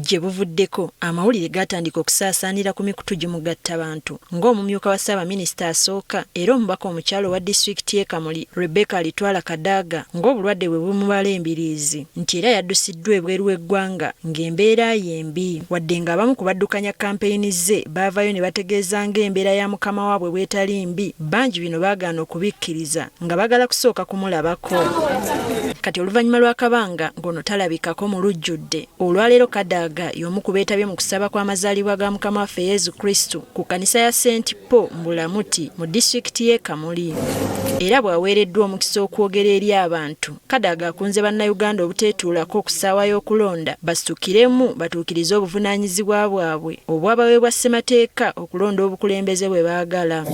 gye buvuddeko amawulire gatandika okusaasaanira ku mikutu gimugattabantu ng'omumyuka wa ssaabaminisitaa asooka era omubaka omukyalo wa disitulikiti y'e Kamuli Rebecca Alitwala Kadaga ng'obulwadde bwe bumubala embiriizi nti era yaddusiddwa ebweru w'eggwanga ng'embeera yembi wadde ng'abamu ku baddukanya kampeyini ze baavayo ne bategeeza ng'embeera ya mukama waabwe bwetali mbi bangi bino baagaana okubikkiriza nga baagala kusooka kumulabako. Kati oluvannyuma lw'akabanga ng'ono talabikako mulujjude olwaleero Kadaga y'omu ku beetabye mu kusaba kw'amazaalibwa ga mukama waffe Yezu Kristo ku kkanisa ya St. Paul Mbulamuti mu disitulikiti y'e Kamuli era bw'aweereddwa omukisa okwogera eri abantu. Kadaga akunze bannayuganda obuteetuulako ku ssaawa y'okulonda basitukiremu batuukirize obuvunaanyizibwa bwabwe obwabaweebwa ssemateeka okulonda obukulembeze bwe baagala.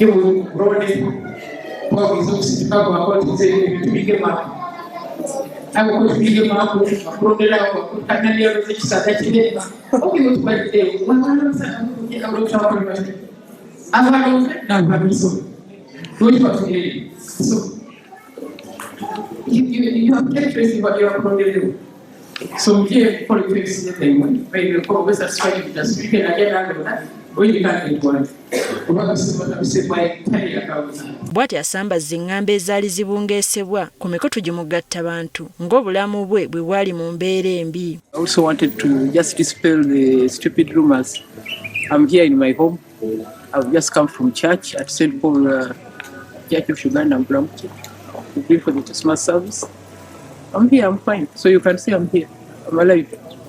Bw'ati asambazza engambo ezaali zibungeesebwa ku mikutu gimugattabantu ng'obulamu bwe bwe bwali mu mbeera embi. I also wanted to just dispel the stupid rumors. I'm here in my home. I've just come from church at St. Paul Church of Uganda, Mbulamuti. We've been for the Christmas service. I'm here, I'm fine. So you can see I'm here. I'm alive.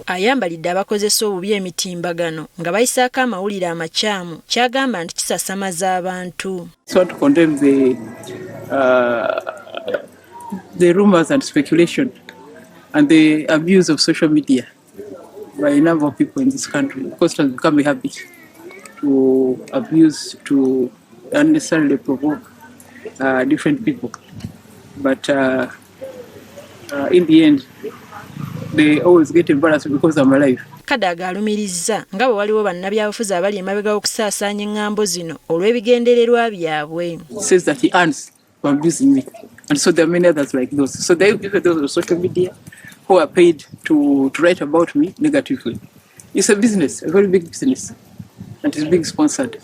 Ayambalide abakozesa obubi emitimbagano nga bayisaako amawulire amakyamu kyagamba nti kisasamaza abantu. So to condemn the rumors and speculation and the abuse of social media by a number of people in this country, because it has become a habit to abuse, to unnecessarily provoke different people. But in the end, they always get embarrassed because I'm alive. Kadaga alumirizza nga bwe waliwo bannabyabufuzi abali emabega okusaasaanya engambo zino olw'ebigendererwa byabwe. Says that he earns from abusing me, and so there are many others like those. So there are people those on social media who are paid to write about me negatively. It's a business, a very big business, and it's being sponsored.